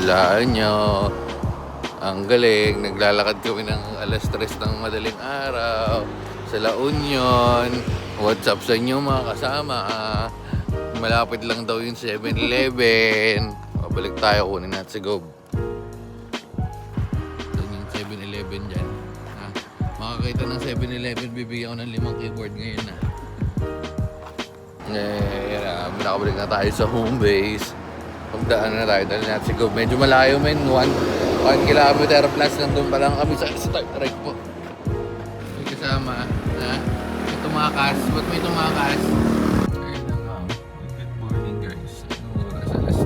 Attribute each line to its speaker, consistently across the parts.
Speaker 1: Hulaan nyo. Ang galing. Naglalakad kami ng alas 3 ng madaling araw. Sa La Union. What's up sa inyo mga kasama? Malapit lang daw yung 7-Eleven. Pabalik tayo, kunin natin si Gob. Ito yung 7-Eleven dyan. Makakita ng 7-Eleven, bibigyan ko ng 5 keyboard ngayon na. Nakabalik na tayo sa home base. Pagdaan na tayo, dahil natin si Gob. Medyo malayo men, 1 kilometer plus nandun pa lang kami sa start right po. May kasama, may tumakas. Ba't may tumakas? Ayun na nga. Good morning guys. Anong oras? Alas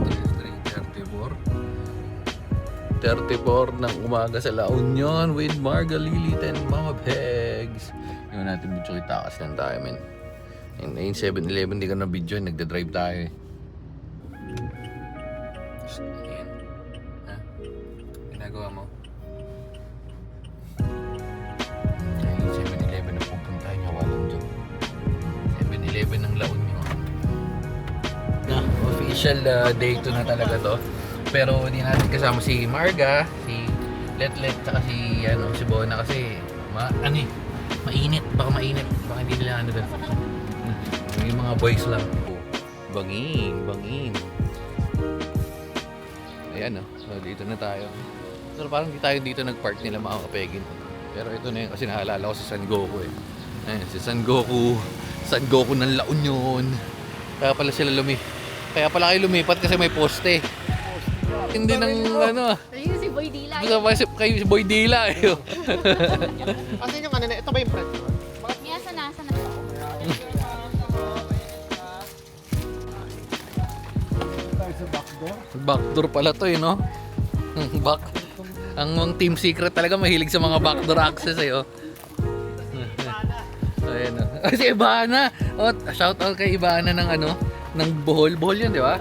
Speaker 1: 3:34 ng umaga sa La Union with Marga Lilit and Mama Pegs. Yung natin video itakas lang tayo men. Yung 7-Eleven, di ka na video, nagda-drive tayo eh. Ayan. Ha? Ginagawa mo? Ayan yung 7-Eleven na pupuntahan niya, walang dyan. 7-Eleven ng La Union. Official day 2 na talaga to. Pero hindi natin kasama si Marga, si Letlet, saka si Bona kasi mainit, baka hindi nila doon. Yung mga boys lang. Bangin. Ayan so dito na tayo. Pero parang di tayo dito nag-park nila mga kapegin. Pero ito na yun kasi naalala ko si San Goku eh. Ayan, si San Goku ng La Union. Kaya pala kayo lumipat kasi may poste. Hindi ng
Speaker 2: Ayun si Boy Dila.
Speaker 1: Kayo si Boy Dila eh.
Speaker 3: Kasi yung ito ba yung friend mo?
Speaker 2: Nasa na.
Speaker 1: Backdoor pala to eh, no? Ang team secret talaga mahilig sa mga backdoor access eh, oh. Ayan, oh. Si Ibana! Oh, shout out kay Ibana ng Bohol. Bohol yun, di ba?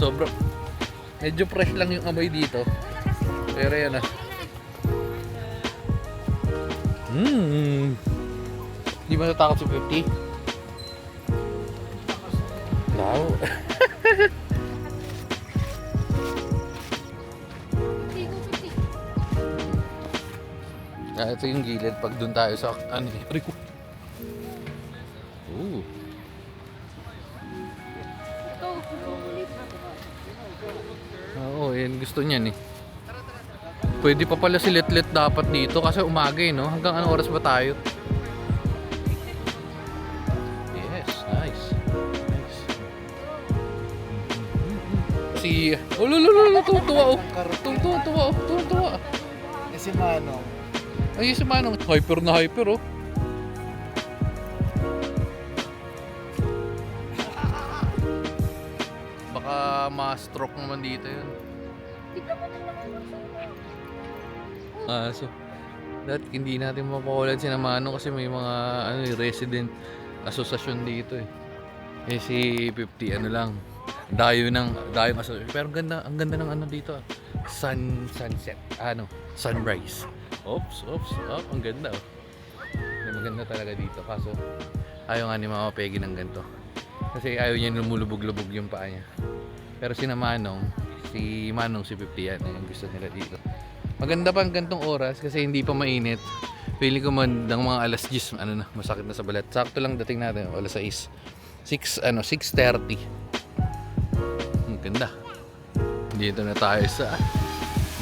Speaker 1: Sobrang medyo fresh lang yung amoy dito. Pero yan ah. Di ba natakot si 50? Wow. Ito yung gilid pag doon tayo sa Rico. Oo, yan gusto niyan eh. Pwede pa pala si Letlet dapat dito kasi umaga eh, no? Hanggang anong oras ba tayo? Yes, nice. Si tuwa.
Speaker 3: Si Manong.
Speaker 1: Ay, si Manong. Hyper na hyper, oh. Baka ma-stroke naman dito yun. So, dahil hindi natin mapakulan si Manong kasi may mga resident asosasyon dito eh. Eh si 50 lang. Dayo asosasyon. Pero ang ganda ng dito. Sunset. Sunrise. Oops. Ang ganda oh. Maganda talaga dito. Kaso ayaw nga ni Mama Peggy ng ganito. Kasi ayaw niya lumulubog-lubog yung paa niya. Pero si Manong si 50 yan. Yung gusto nila dito. Maganda pa ang gantong oras kasi hindi pa mainit. Feeling ko ng mga alas 10 masakit na sa balat. Sakto lang dating natin alas 6. 6:30. Ang ganda. Dito na tayo sa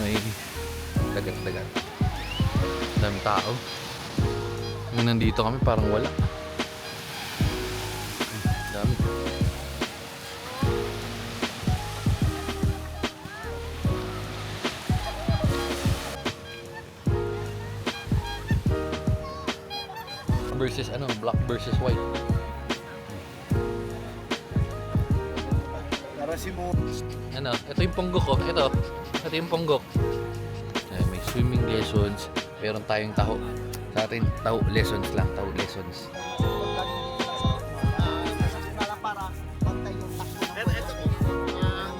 Speaker 1: may dagat-dagat. Daming tao. Nung nandito kami parang wala. Dami. Versus black versus white.
Speaker 3: Narasimo.
Speaker 1: Ito yung ponggok ko. Ito yung ponggok. May swimming lessons. Meron tayong taho. Sa atin, taho lessons lang. Taho lessons.
Speaker 3: Para pantay yung takbo. Ito.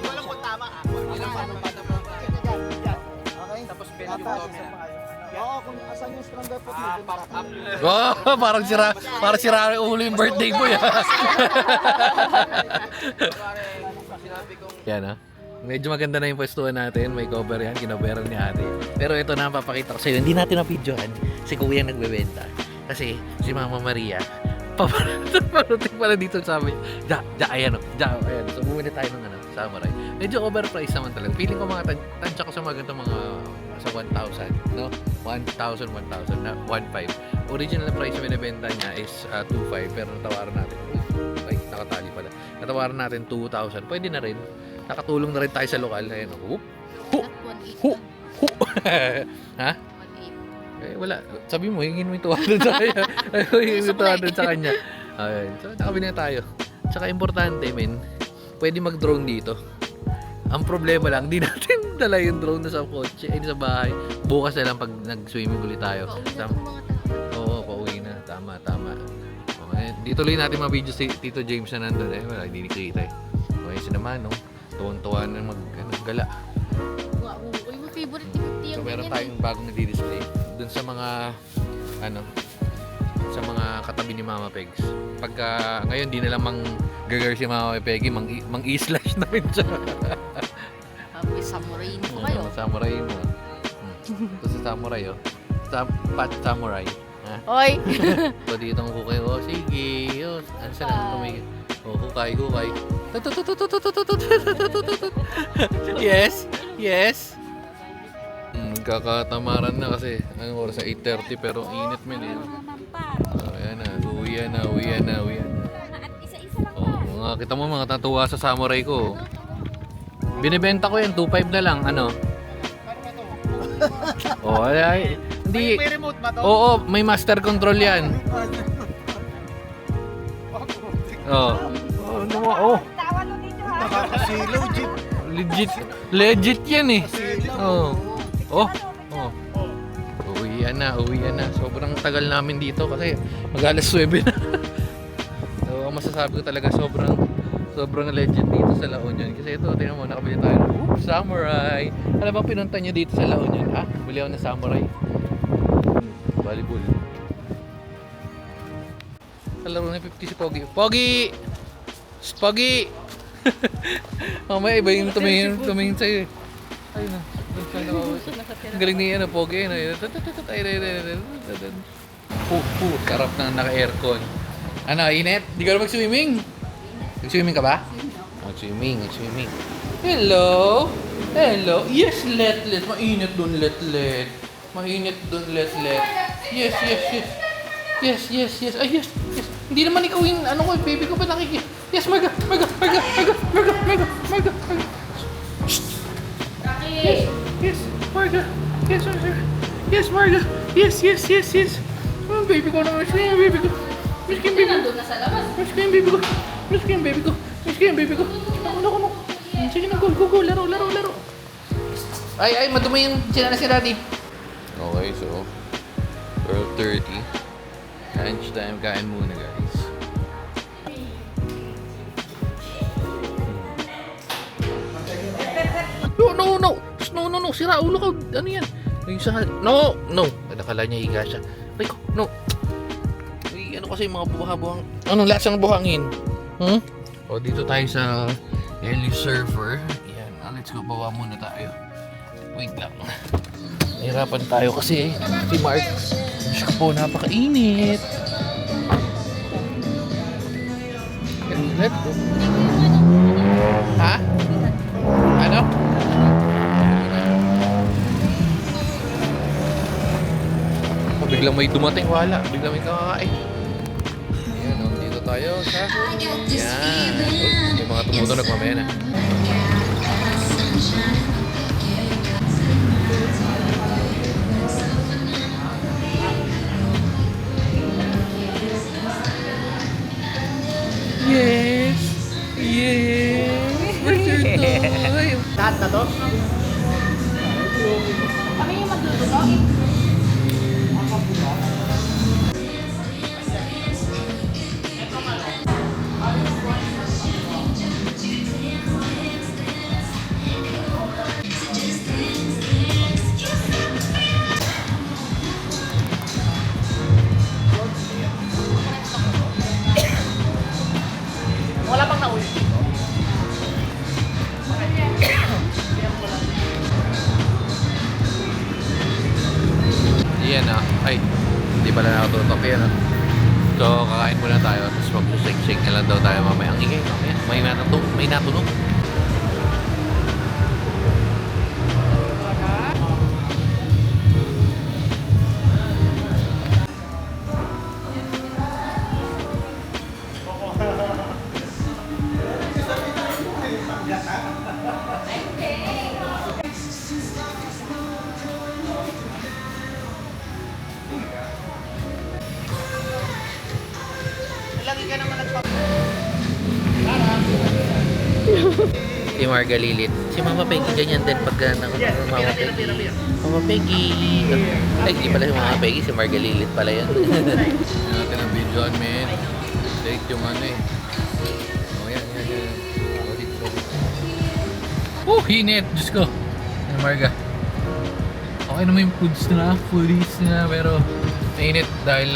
Speaker 3: Walang kung tama ah. Okay. Tapos pwede mo. Oo, kung asan yung stronger foot mo.
Speaker 1: Oh, parang sira ulo yung birthday boy. Yan Medyo maganda na yung pwestuhan natin. May cover yan. Kinoveran ni ate. Pero ito na papakita ko sa'yo. Hindi natin na-videohan. Si kuya nagbebenta. Kasi si Mama Maria, paparating pala dito sa amin. Ayan. So, bumili tayo ng samurai. Medyo overpriced naman talaga. Feeling ko mga tansya ko sa mga ganito mga sa 1,000. No? 1,000 na 1,500. Original na price na binibenta niya is 2,500. Pero natawaran natin. Ay, nakatali pala. Natawaran natin 2,000. Pwede na rin. Nakatulong na rin tayo sa lokal. Ayan. Ha? Eh, wala. Sabi mo, hingin mo yung 200 sa kanya. Hingin mo yung 200 sa kanya. Ayun. So, nakabili na tayo. Tsaka importante, men, pwede mag-drone dito. Ang problema lang, di natin dala yung drone na sa kotse, sa bahay. Bukas na lang pag nag-swimming ulit tayo. Oo, pauwi na. Tama. Okay. Dito ulit natin mga videos si Tito James na nandun. Wala, hindi nakikita eh. Okay, sinaman, no? Tuwan-tuwan na gala.
Speaker 2: Uy, mo favorite ni 50 yung
Speaker 1: So, meron
Speaker 2: ganyan
Speaker 1: tayong bagong nadi-display dun sa mga sa mga katabi ni Mama Pegs. Pagka ngayon di na lang gagar si Mama Peggy, mang-i-slash na rin siya.
Speaker 2: Samurayin ko kayo.
Speaker 1: Samurai mo. Ito si Samurai, oh. Pat Samurai. Ha?
Speaker 2: Oy!
Speaker 1: So dito ang hukay, oh, sige. Oh, ano sila tumigil? Oh, hukay. Yes. Kakatamaran na kasi anong oras? 8:30 pero init men eh. Ayan na, uwi na. Oh, kita mo mga tatuwa sa samurai ko. Binibenta ko yan, 2.5 na lang, ano? Oh, ay, hindi.
Speaker 3: May remote ba to?
Speaker 1: Oo, may master control yan. Oh. Oh.
Speaker 3: Nakakasilaw, jeep.
Speaker 1: Legit yan eh. Oh. Uwian na. Sobrang tagal namin dito kasi mag-alas 9 na. So, masasabi ko talaga sobrang legit dito sa La Union. Kasi ito, tingnan mo, nakabili tayo ng samurai. Alam ba pinunta nyo dito sa La Union? Ha? Bili ako ng samurai. Volleyball. Kalaro na 50 si Pogi. Pogi! Mamaya iba yung tumingin sa'yo eh. Ayun na. Ang galing ni Pogi. Sarap na naka-aircon. Ano, init? Di ka na mag-swimming? Nag-swimming ka ba? Nag-swimming. Hello? Yes, let. Mainit dun, let. Yes. Ay, yes. Hindi naman ikaw yung baby ko pa nakikita. Yes, Marga. Yes, Marga. Yes, Marga. Yes. Oh, baby ko naman. Baby ko. Miskin baby ko. Ano. Sige na, go. Laro. Ay, madumi yung sinana si Daddy. Okay, so 12:30. Lunch time, kain muna guys. No, sira ulo ko. Ano yan? Yung isa, no. Nakala niya higa siya. Rico, no. Ay, ano kasi yung mga buha-buhang, lasa ng buhangin? O, dito tayo sa Heli Surfer. Yan, let's go, bawa muna tayo. Wait lang. Nahirapan tayo kasi si Mark. Siya po, napakainit. Let's go. Ha? Ano? Biglang may dumating, wala. Biglang may kakakain. Ayan, dito tayo sa... Yan. May mga tumutunog mamaya na. Yes!
Speaker 3: Lahat na to?
Speaker 2: Kami yung magluluto.
Speaker 3: Wala pang nauli dito.
Speaker 1: Ay, hindi pala nakatutok yan. So, kakain muna tayo. Tapos mag-shake-shake na lang daw tayo mamaya. Ang ingay mamaya. May natunog.
Speaker 3: Lagi ka naman nagpap...
Speaker 1: Si Marga Lilit. Si Mama Peggy ganyan din pag Mama Peggy. Mama Peggy. Ay, di pala si Mama Peggy. Si Marga Lilit pala yan. Yan natin ang videoan, men. Date yung ano eh. Oh, yan. Oh, hinit. Diyos ko. Ay, Marga. Okay naman yung foodies na, pero mainit dahil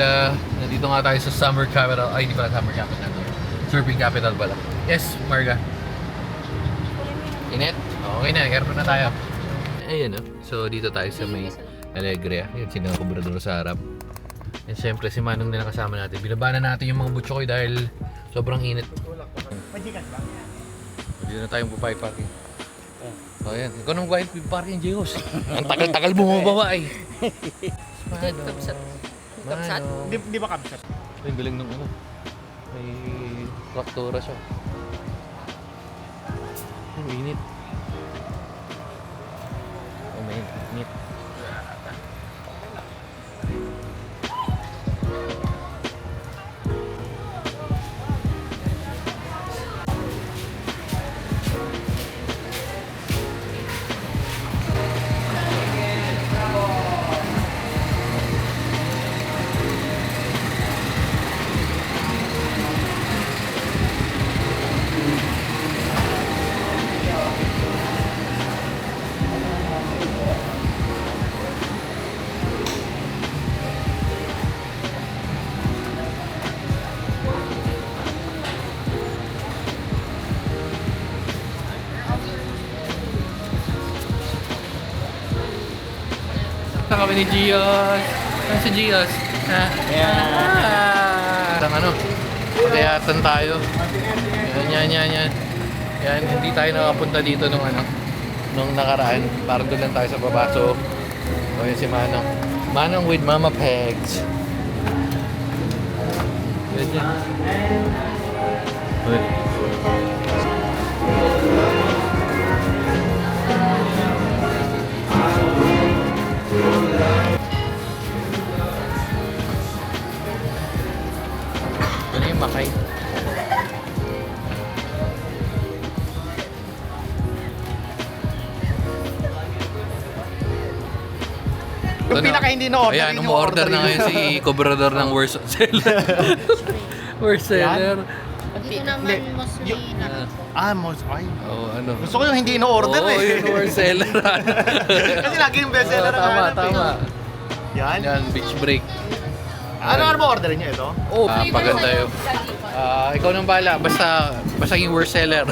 Speaker 1: nandito nga tayo sa summer capital. Ay, hindi pala summer capital. Surfing capital pala. Yes, Marga. Init? Okay na, aircon na tayo. Ayun, no? So, dito tayo sa may Alegria. Yan, sino ang kubrador sa harap. And syempre, si Manong na kasama natin. Binabana natin yung mga butchoy dahil sobrang init.
Speaker 3: Majikan ba?
Speaker 1: Dito na tayong bupay parking. So, ayan. Ikaw nang buhay parking, Jeyos. Ang tagal-tagal bumababa eh.
Speaker 2: Kapsat. Kapsat?
Speaker 3: Di ba kapsat?
Speaker 1: Ay, galing nung ano. May traktora siya. Ang init. Oh, may init. Kami ni Gios. Ano si Gios? Ang ano? Pagkayatan tayo. Yan. Yan, hindi tayo nakapunta dito nung ano, nung nakaraan. Parang doon lang tayo sa baba. So, yun si Manong. Manong with Mama Pegs. Yan. Uy. Ano yung makay?
Speaker 3: Yung pinaka hindi na-order.
Speaker 1: Ayan, umorder na ngayon si Cobrador ng worst seller. Worst seller.
Speaker 2: Dito naman mostly na.
Speaker 3: Most ay.
Speaker 1: Oh, ano?
Speaker 3: Gusto ko yung hindi na-order
Speaker 1: Oo,
Speaker 3: eh.
Speaker 1: yung worst seller.
Speaker 3: Kasi lagi yung best seller ang hanap eh.
Speaker 1: Tama.
Speaker 3: Yan.
Speaker 1: Yan, beach break.
Speaker 3: Ano ba order niyo ito?
Speaker 1: Oh, paganda yun. Ikaw nang bahala. Basta yung worst seller.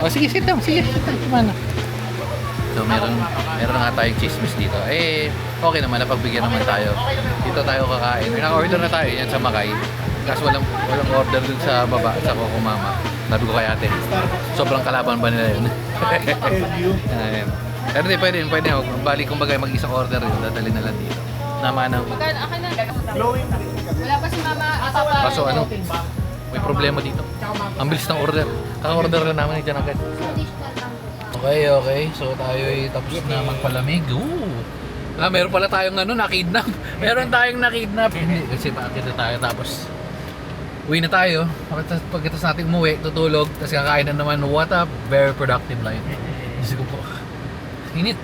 Speaker 1: Oh, sige, sit down. Mana? So, meron nga tayong chismis dito. Eh, okay naman, napagbigyan naman tayo. Dito tayo kakain. Naka-order na tayo yan sa Makay. Kaso walang order dun sa baba, sa Coco Mama. Sabi ko kay ate, sobrang kalaban ba nila yun? Ayan. Pero hindi, pwede. Balik kumbaga mag-isang order yun, dadali na lang dito. Namanang.
Speaker 2: Magkano? Akin na.
Speaker 3: Glowing.
Speaker 2: Wala pa si Mama. Papa.
Speaker 1: Kaso ano, may problema dito. Ang bilis ng order. Kaka-order na namin dyan agad. Okay. So tayo ay tapos na magpalamig. Meron pala tayong nakidnap. Meron tayong nakidnap. Hindi, kasi paakit na tayo tapos uwi na tayo. Pagkatapos natin umuwi, tutulog, tapos kakain na naman. What a very productive life. Diyos ko po. Init.